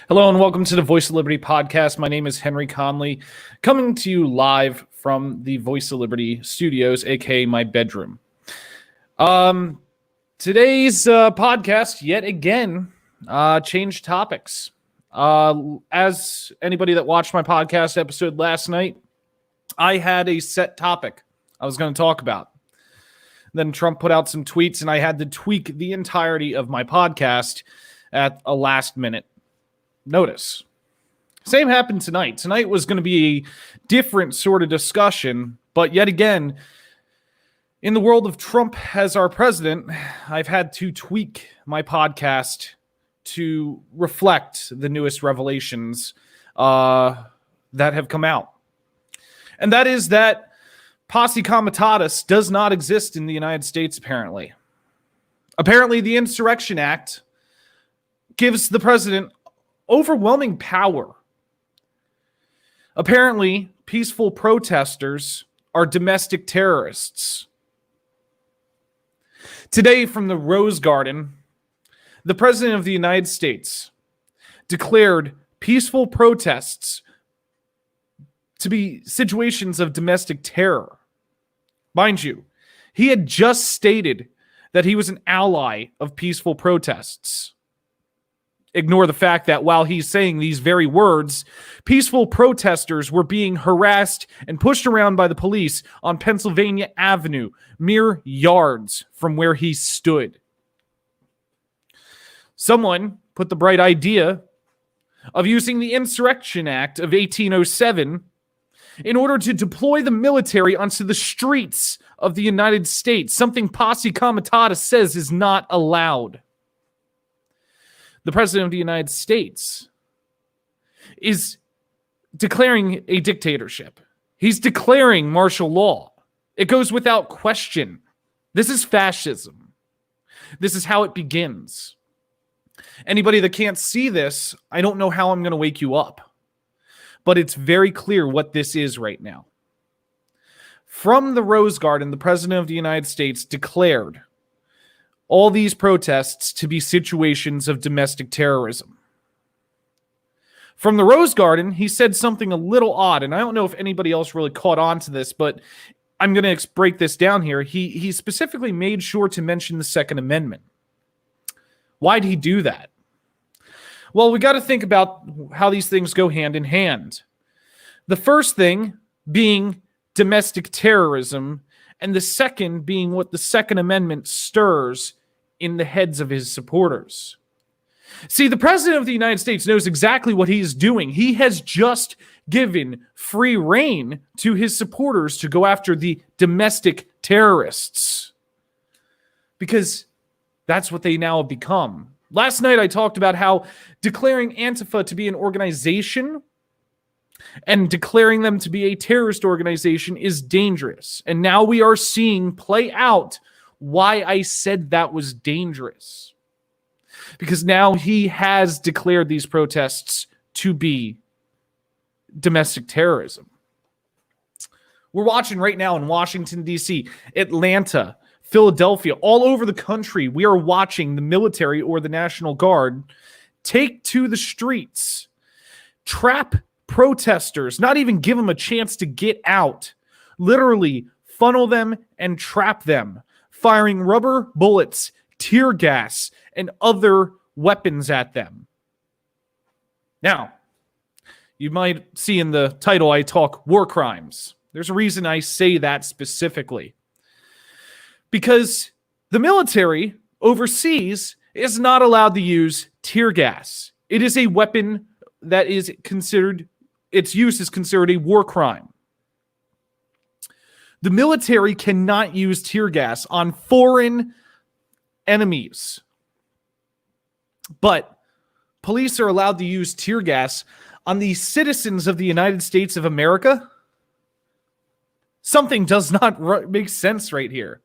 Hello and welcome to the Voice of Liberty podcast. My name is Henry Conley, coming to you live from the Voice of Liberty studios, aka my bedroom. Today's podcast, yet again, changed topics. As anybody that watched my podcast episode last night, I had a set topic I was going to talk about. Then Trump put out some tweets, and I had to tweak the entirety of my podcast at a last minute notice. Same happened tonight. Tonight was going to be a different sort of discussion, but yet again, in the world of Trump as our president, I've had to tweak my podcast to reflect the newest revelations that have come out. And that is that Posse Comitatus does not exist in the United States, apparently. Apparently, the Insurrection Act gives the president overwhelming power. Apparently, peaceful protesters are domestic terrorists. Today, from the Rose Garden, the President of the United States declared peaceful protests to be situations of domestic terror. Mind you, he had just stated that he was an ally of peaceful protests. Ignore the fact that while he's saying these very words, peaceful protesters were being harassed and pushed around by the police on Pennsylvania Avenue, mere yards from where he stood. Someone put the bright idea of using the Insurrection Act of 1807 in order to deploy the military onto the streets of the United States, something Posse Comitatus says is not allowed. The President of the United States is declaring a dictatorship. He's declaring martial law. It goes without question. This is fascism. This is how it begins. Anybody that can't see this, I don't know how I'm going to wake you up. But it's very clear what this is right now. From the Rose Garden, the President of the United States declared all these protests to be situations of domestic terrorism. From the Rose Garden, he said something a little odd, and I don't know if anybody else really caught on to this, but I'm going to break this down here. He specifically made sure to mention the Second Amendment. Why'd he do that? Well, we got to think about how these things go hand in hand. The first thing being domestic terrorism, and the second being what the Second Amendment stirs in the heads of his supporters. See, the President of the United States knows exactly what he is doing. He has just given free rein to his supporters to go after the domestic terrorists. Because that's what they now have become. Last night I talked about how declaring Antifa to be an organization and declaring them to be a terrorist organization is dangerous. And now we are seeing play out why I said that was dangerous. Because now he has declared these protests to be domestic terrorism. We're watching right now in Washington, D.C., Atlanta, Philadelphia, all over the country. We are watching the military or the National Guard take to the streets, trap protesters, not even give them a chance to get out, literally funnel them and trap them, firing rubber bullets, tear gas, and other weapons at them. Now, you might see in the title I talk war crimes. There's a reason I say that specifically. Because the military overseas is not allowed to use tear gas. It is a weapon that is considered, its use is considered a war crime. The military cannot use tear gas on foreign enemies. But police are allowed to use tear gas on the citizens of the United States of America. Something does not make sense right here.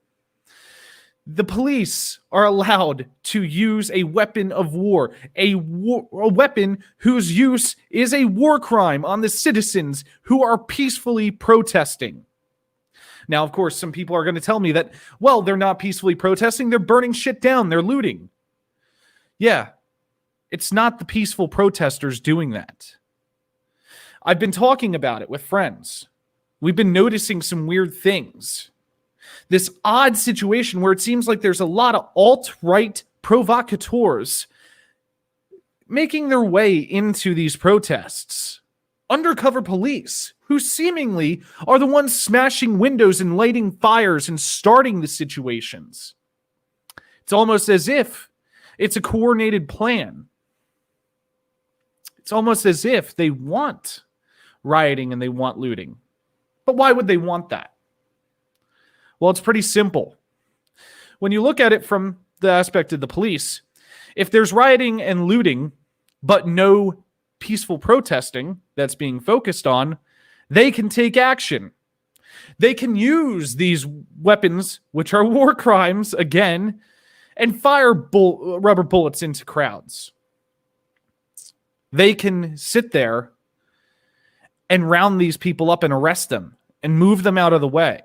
The police are allowed to use a weapon of war, a weapon whose use is a war crime on the citizens who are peacefully protesting. Now, of course, some people are going to tell me that, well, they're not peacefully protesting, they're burning shit down, they're looting. Yeah, It's not the peaceful protesters doing that. I've been talking about it with friends. We've been noticing some weird things. This odd situation where it seems like there's a lot of alt-right provocateurs making their way into these protests. Undercover police who seemingly are the ones smashing windows and lighting fires and starting the situations. It's almost as if it's a coordinated plan. It's almost as if they want rioting and they want looting. But why would they want that? Well, it's pretty simple. When you look at it from the aspect of the police, if there's rioting and looting, but no peaceful protesting that's being focused on, they can take action. They can use these weapons, which are war crimes, again, and fire rubber bullets into crowds. They can sit there and round these people up and arrest them and move them out of the way.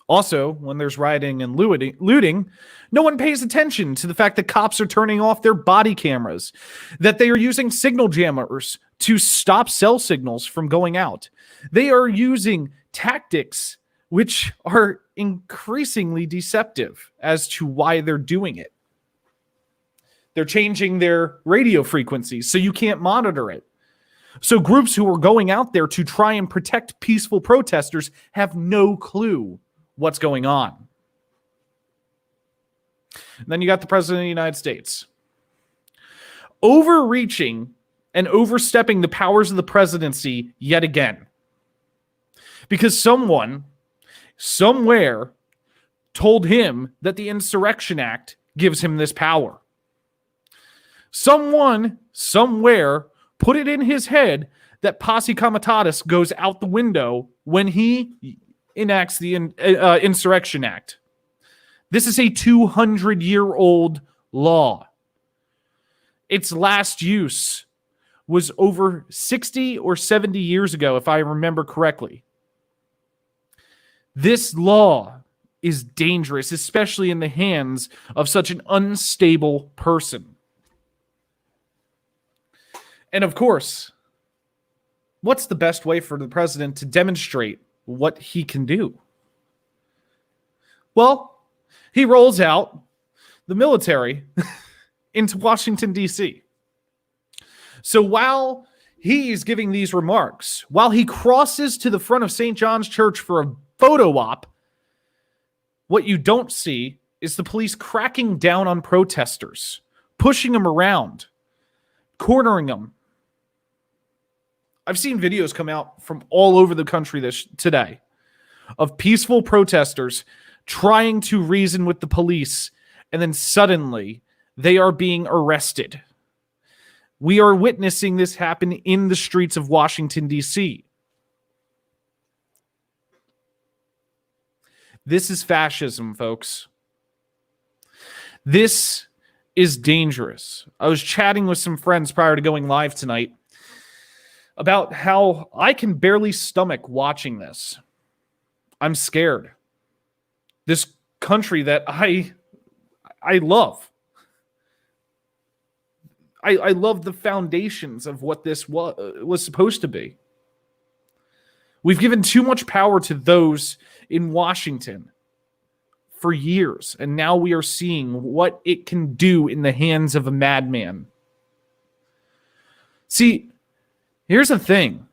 Also, when there's rioting and looting, no one pays attention to the fact that cops are turning off their body cameras, that they are using signal jammers to stop cell signals from going out. They are using tactics which are increasingly deceptive as to why they're doing it. They're changing their radio frequencies so you can't monitor it. So groups who are going out there to try and protect peaceful protesters have no clue what's going on. And then you got the President of the United States overreaching and overstepping the powers of the presidency yet again. Because someone, somewhere, told him that the Insurrection Act gives him this power. Someone, somewhere, put it in his head that Posse Comitatus goes out the window when he enacts the Insurrection Act. This is a 200-year-old law. Its last use was over 60 or 70 years ago, if I remember correctly. This law is dangerous, especially in the hands of such an unstable person. And of course, what's the best way for the president to demonstrate what he can do? Well, he rolls out the military into Washington, D.C. So while he's giving these remarks, while he crosses to the front of St. John's Church for a photo op, what you don't see is the police cracking down on protesters, pushing them around, cornering them. I've seen videos come out from all over the country today of peaceful protesters trying to reason with the police, and then suddenly they are being arrested. We are witnessing this happen in the streets of Washington, D.C. This is fascism, folks. This is dangerous. I was chatting with some friends prior to going live tonight about how I can barely stomach watching this. I'm scared. This country that I love. I love the foundations of what this was supposed to be. We've given too much power to those in Washington for years, and now we are seeing what it can do in the hands of a madman. See, here's the thing.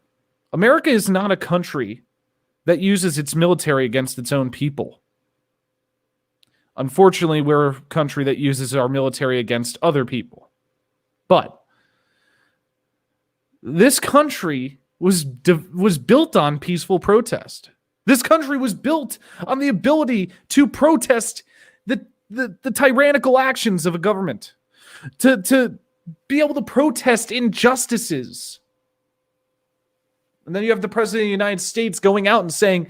America is not a country that uses its military against its own people. Unfortunately, we're a country that uses our military against other people. But this country was built on peaceful protest. This country was built on the ability to protest the tyrannical actions of a government, to be able to protest injustices. And then you have the President of the United States going out and saying,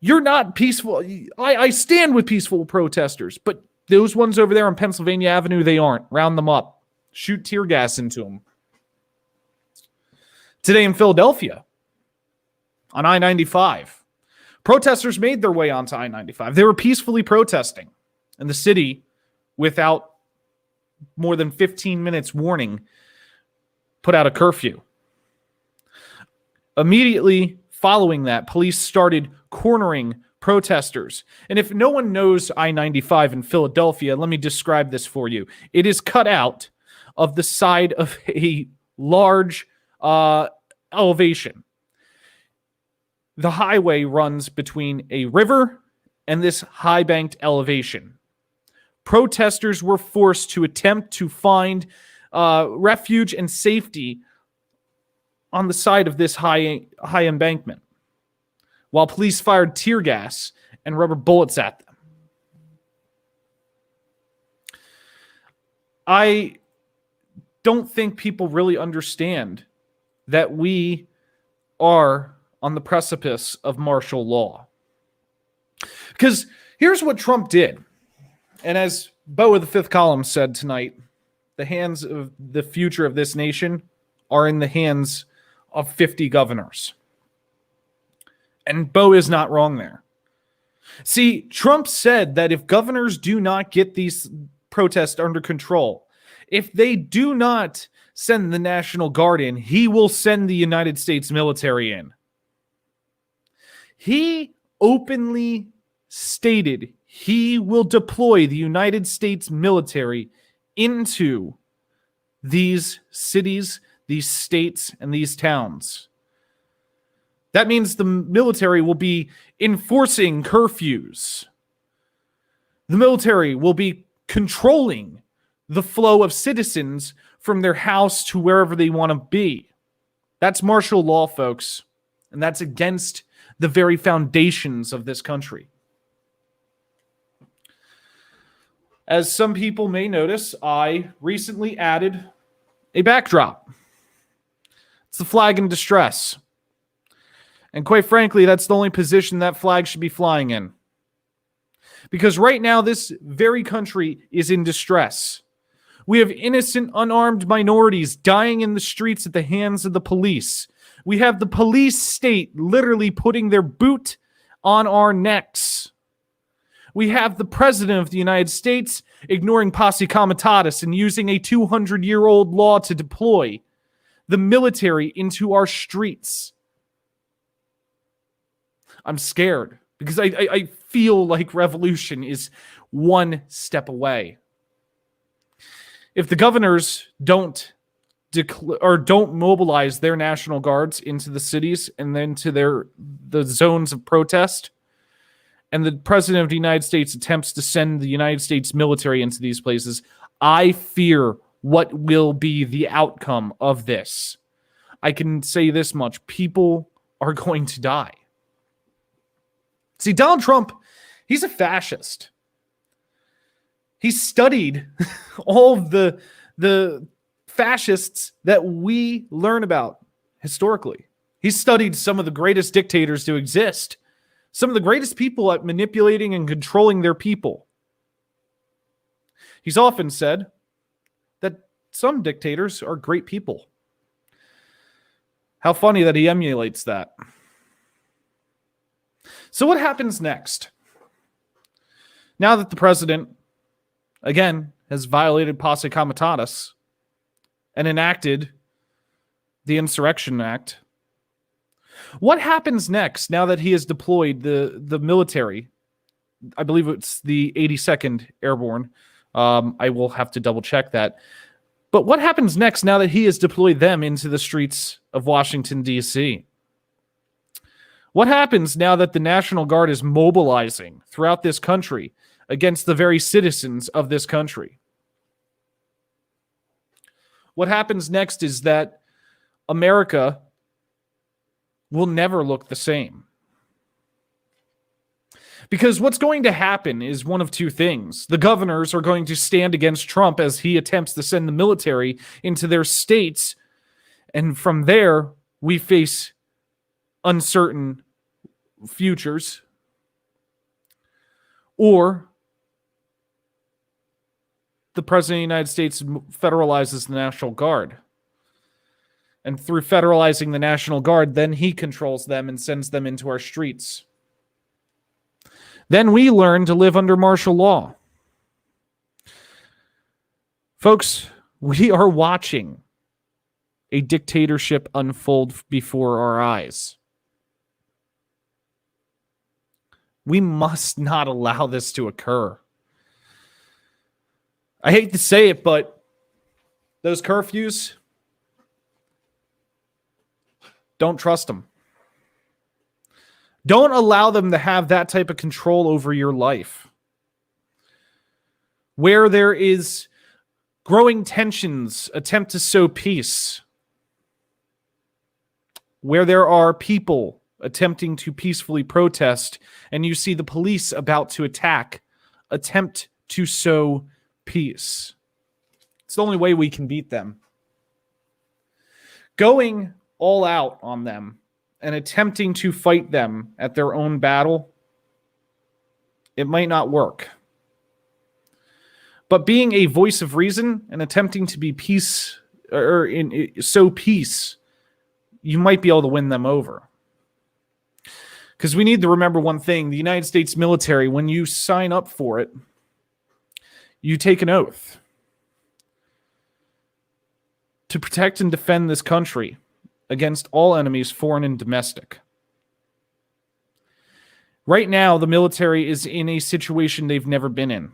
you're not peaceful. I stand with peaceful protesters, but those ones over there on Pennsylvania Avenue, they aren't. Round them up. Shoot tear gas into them. Today in Philadelphia, on I-95, protesters made their way onto I-95. They were peacefully protesting in the city without more than 15 minutes warning, put out a curfew. Immediately following that, police started cornering protesters. And if no one knows I-95 in Philadelphia, let me describe this for you. It is cut out of the side of a large elevation. The highway runs between a river and this high-banked elevation. Protesters were forced to attempt to find refuge and safety on the side of this high embankment, while police fired tear gas and rubber bullets at them. I don't think people really understand that we are on the precipice of martial law. Because here's what Trump did. And as Bo of the Fifth Column said tonight, the hands of the future of this nation are in the hands of 50 governors. And Bo is not wrong there. See, Trump said that if governors do not get these protests under control, if they do not send the National Guard in, he will send the United States military in. He openly stated he will deploy the United States military into these cities, these states, and these towns. That means the military will be enforcing curfews. The military will be controlling the flow of citizens from their house to wherever they want to be. That's martial law, folks. And that's against the very foundations of this country. As some people may notice, I recently added a backdrop. It's the flag in distress. And quite frankly, that's the only position that flag should be flying in. Because right now, this very country is in distress. We have innocent, unarmed minorities dying in the streets at the hands of the police. We have the police state literally putting their boot on our necks. We have the president of the United States ignoring Posse Comitatus and using a 200-year-old law to deploy the military into our streets. I'm scared because I feel like revolution is one step away. If the governors don't mobilize their National Guards into the cities and then to the zones of protest, and the president of the United States attempts to send the United States military into these places, I fear what will be the outcome of this. I can say this much: people are going to die. See, Donald Trump, he's a fascist. He studied all of the fascists that we learn about historically. He studied some of the greatest dictators to exist, some of the greatest people at manipulating and controlling their people. He's often said that some dictators are great people. How funny that he emulates that. So what happens next? Now that the president, again, has violated Posse Comitatus and enacted the Insurrection Act, what happens next now that he has deployed the military? I believe it's the 82nd Airborne. I will have to double check that. But what happens next now that he has deployed them into the streets of Washington, D.C.? What happens now that the National Guard is mobilizing throughout this country against the very citizens of this country? What happens next is that America will never look the same. Because what's going to happen is one of two things. The governors are going to stand against Trump as he attempts to send the military into their states. And from there, we face uncertain futures. Or the president of the United States federalizes the National Guard. And through federalizing the National Guard, then he controls them and sends them into our streets. Then we learn to live under martial law. Folks, we are watching a dictatorship unfold before our eyes. We must not allow this to occur. I hate to say it, but those curfews, don't trust them. Don't allow them to have that type of control over your life. Where there is growing tensions, attempt to sow peace. Where there are people attempting to peacefully protest, and you see the police about to attack, attempt to sow peace. It's the only way we can beat them. Going all out on them and attempting to fight them at their own battle, it might not work. But being a voice of reason and attempting to be peace, sow peace, you might be able to win them over. Because we need to remember one thing. The United States military, when you sign up for it, you take an oath to protect and defend this country against all enemies, foreign and domestic. Right now, the military is in a situation they've never been in,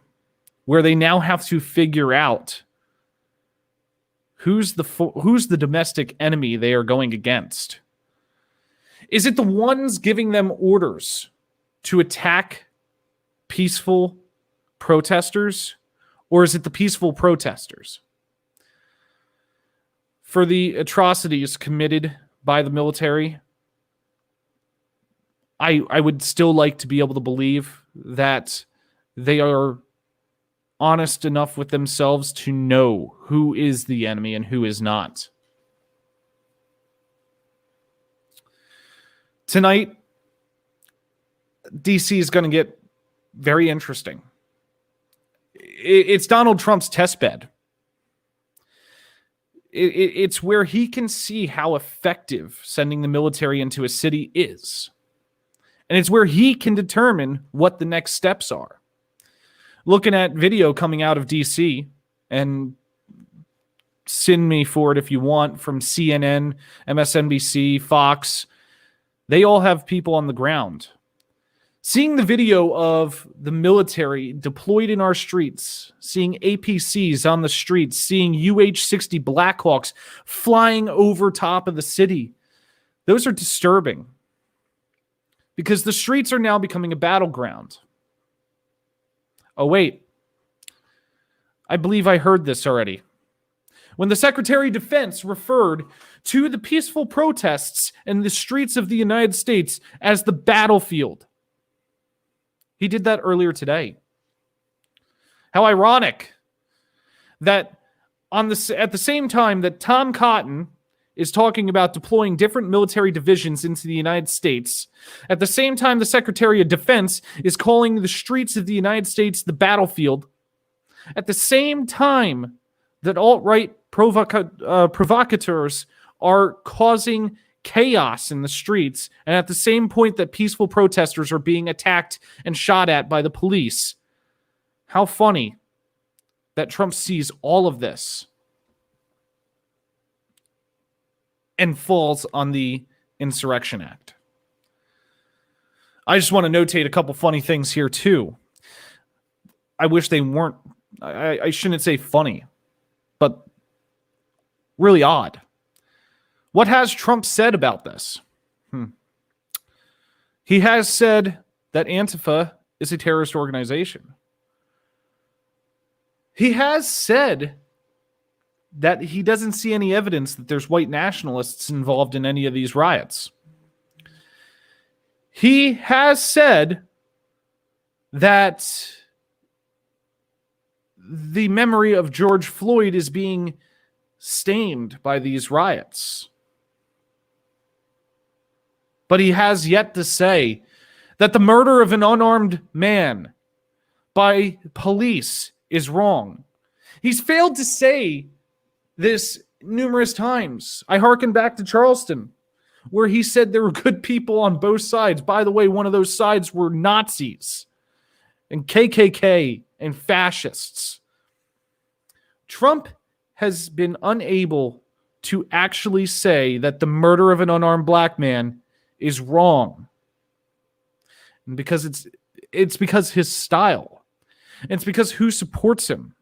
where they now have to figure out who's the domestic enemy they are going against. Is it the ones giving them orders to attack peaceful protesters, or is it the peaceful protesters? For the atrocities committed by the military, I would still like to be able to believe that they are honest enough with themselves to know who is the enemy and who is not. Tonight, DC is going to get very interesting. It's Donald Trump's test bed. It's where he can see how effective sending the military into a city is. And it's where he can determine what the next steps are. Looking at video coming out of DC, and send me for it if you want, from CNN, MSNBC, Fox, they all have people on the ground. Seeing the video of the military deployed in our streets, seeing APCs on the streets, seeing UH-60 Blackhawks flying over top of the city, those are disturbing. Because the streets are now becoming a battleground. Oh, wait. I believe I heard this already. When the Secretary of Defense referred to the peaceful protests in the streets of the United States as the battlefield. He did that earlier today. How ironic that at the same time that Tom Cotton is talking about deploying different military divisions into the United States, at the same time the Secretary of Defense is calling the streets of the United States the battlefield, at the same time that alt-right provocateurs are causing chaos in the streets, and at the same point that peaceful protesters are being attacked and shot at by the police. How funny that Trump sees all of this and falls on the Insurrection Act. I just want to notate a couple funny things here too. I wish they weren't, I shouldn't say funny, but really odd. What has Trump said about this? He has said that Antifa is a terrorist organization. He has said that he doesn't see any evidence that there's white nationalists involved in any of these riots. He has said that the memory of George Floyd is being stained by these riots. But he has yet to say that the murder of an unarmed man by police is wrong. He's failed to say this numerous times. I hearken back to Charleston, where he said there were good people on both sides. By the way, one of those sides were Nazis and KKK and fascists. Trump has been unable to actually say that the murder of an unarmed black man is wrong. And because it's because his style. It's because who supports him.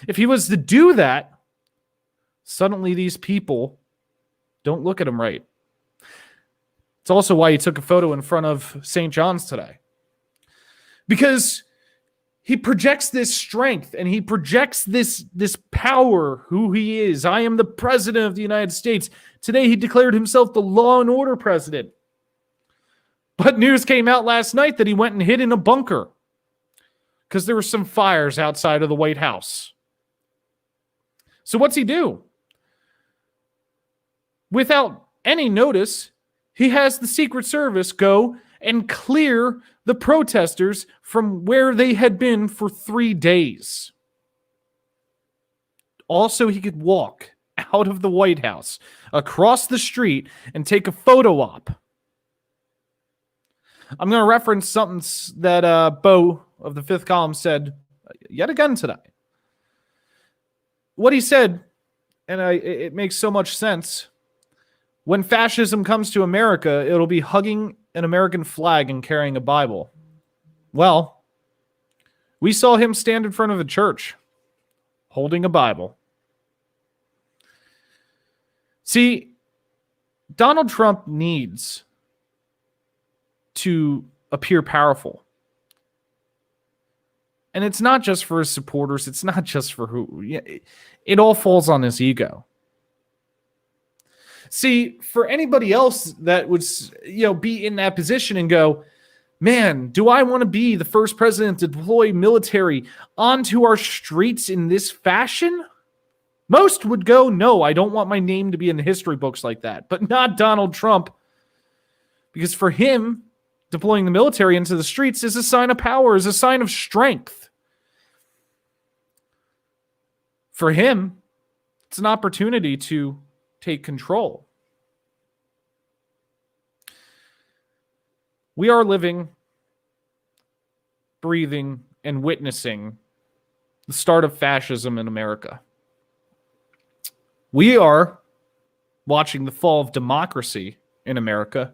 If he was to do that, suddenly these people don't look at him right. It's also why he took a photo in front of St. John's today. Because he projects this strength and he projects this power, who he is. I am the president of the United States. Today he declared himself the law and order president. But news came out last night that he went and hid in a bunker because there were some fires outside of the White House. So what's he do? Without any notice, he has the Secret Service go and clear the protesters from where they had been for 3 days. Also, he could walk out of the White House, across the street, and take a photo op. I'm going to reference something that Bo of the Fifth Column said yet again today. What he said, and it makes so much sense, when fascism comes to America, it'll be hugging an American flag and carrying a Bible. Well, we saw him stand in front of a church holding a Bible. See, Donald Trump needs to appear powerful. And it's not just for his supporters. It's not just for who. It all falls on his ego. See, for anybody else that would, be in that position and go, man, do I want to be the first president to deploy military onto our streets in this fashion? Most would go, no, I don't want my name to be in the history books like that. But not Donald Trump. Because for him, deploying the military into the streets is a sign of power, is a sign of strength. For him, it's an opportunity to take control. We are living, breathing, and witnessing the start of fascism in America. We are watching the fall of democracy in America.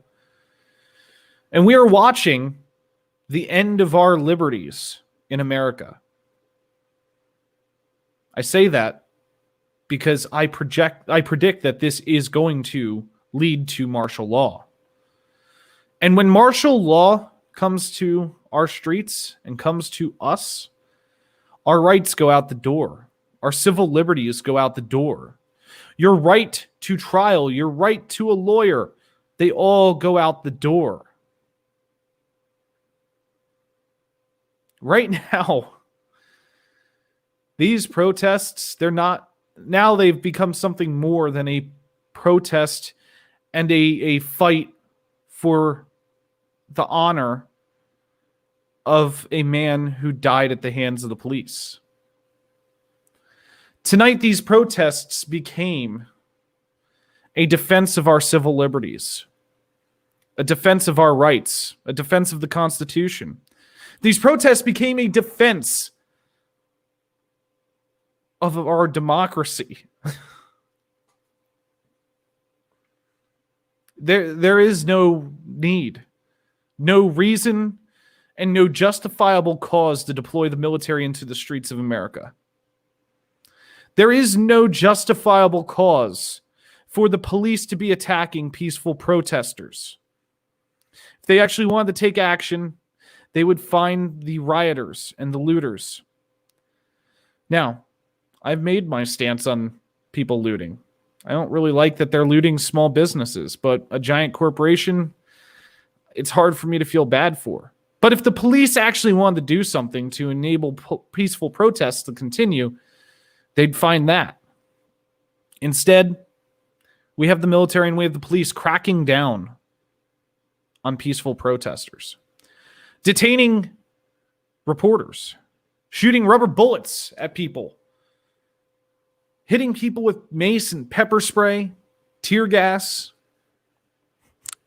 And we are watching the end of our liberties in America. I say that because I predict that this is going to lead to martial law. And when martial law comes to our streets and comes to us, our rights go out the door. Our civil liberties go out the door. Your right to trial, your right to a lawyer, they all go out the door. Right now, these protests, they've become something more than a protest and a fight for the honor of a man who died at the hands of the police. Tonight, these protests became a defense of our civil liberties, a defense of our rights, a defense of the Constitution. These protests became a defense of our democracy. There is no need, no reason, and no justifiable cause to deploy the military into the streets of America. There is no justifiable cause for the police to be attacking peaceful protesters. If they actually wanted to take action, they would find the rioters and the looters. Now, I've made my stance on people looting. I don't really like that they're looting small businesses, but a giant corporation, it's hard for me to feel bad for. But if the police actually wanted to do something to enable peaceful protests to continue, they'd find that. Instead, we have the military and we have the police cracking down on peaceful protesters, detaining reporters, shooting rubber bullets at people, hitting people with mace and pepper spray, tear gas.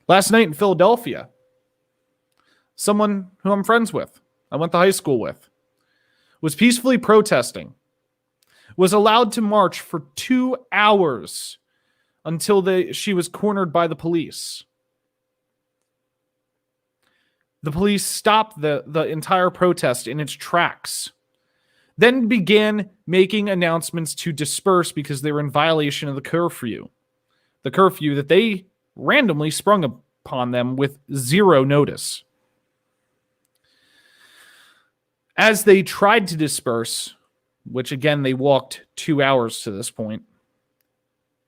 Last night in Philadelphia, someone who I'm friends with, I went to high school with, was peacefully protesting was allowed to march for 2 hours until she was cornered by the police. The police stopped the entire protest in its tracks, then began making announcements to disperse because they were in violation of the curfew that they randomly sprung upon them with zero notice. As they tried to disperse, which again they walked 2 hours to this point,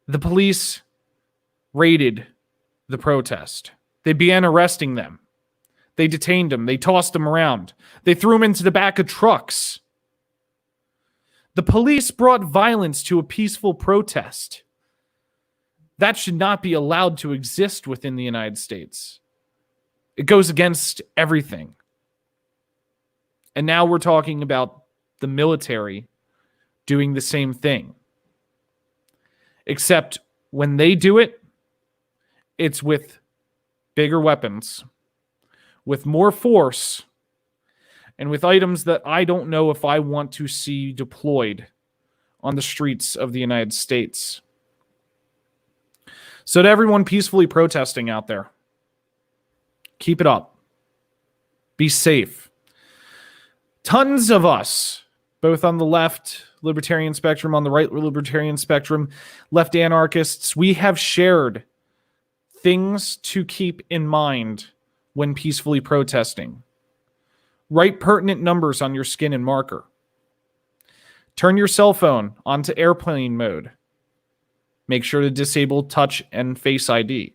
the police raided the protest. They began arresting them. They detained them. They tossed them around. They threw them into the back of trucks. The police brought violence to a peaceful protest. That should not be allowed to exist within the United States. It goes against everything. And now we're talking about the military doing the same thing. Except when they do it, it's with bigger weapons, with more force, and with items that I don't know if I want to see deployed on the streets of the United States. So to everyone peacefully protesting out there, keep it up. Be safe. Tons of us, both on the left libertarian spectrum, on the right libertarian spectrum, left anarchists, we have shared things to keep in mind when peacefully protesting. Write pertinent numbers on your skin and marker. Turn your cell phone onto airplane mode. Make sure to disable touch and face ID.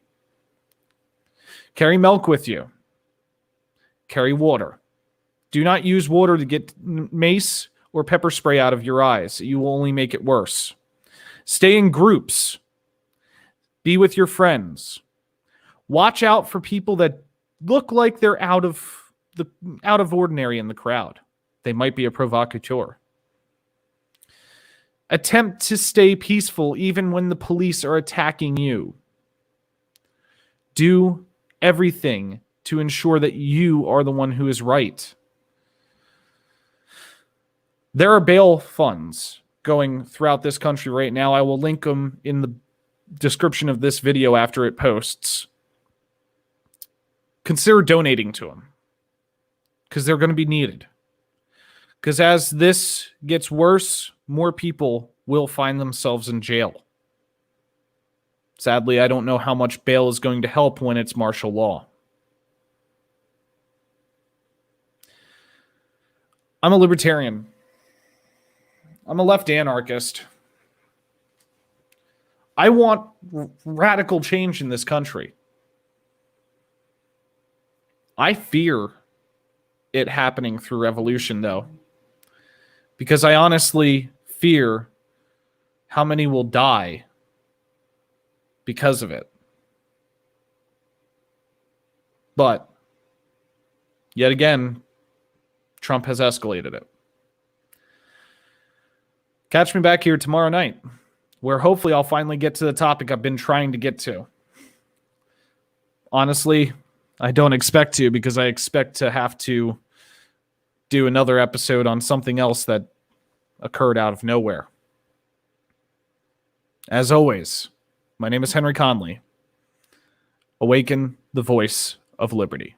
Carry milk with you. Carry water. Do not use water to get mace or pepper spray out of your eyes. You will only make it worse. Stay in groups. Be with your friends. Watch out for people that look like they're out of ordinary in the crowd. They might be a provocateur. Attempt to stay peaceful even when the police are attacking you. Do everything to ensure that you are the one who is right. There are bail funds going throughout this country right now. I will link them in the description of this video after it posts. Consider donating to them, because they're going to be needed. Because as this gets worse, more people will find themselves in jail. Sadly, I don't know how much bail is going to help when it's martial law. I'm a libertarian. I'm a left anarchist. I want radical change in this country. I fear it happening through revolution, though, because I honestly fear how many will die because of it. But yet again, Trump has escalated it. Catch me back here tomorrow night, where hopefully I'll finally get to the topic I've been trying to get to. Honestly, I don't expect to, because I expect to have to do another episode on something else that occurred out of nowhere. As always, my name is Henry Conley. Awaken the voice of liberty.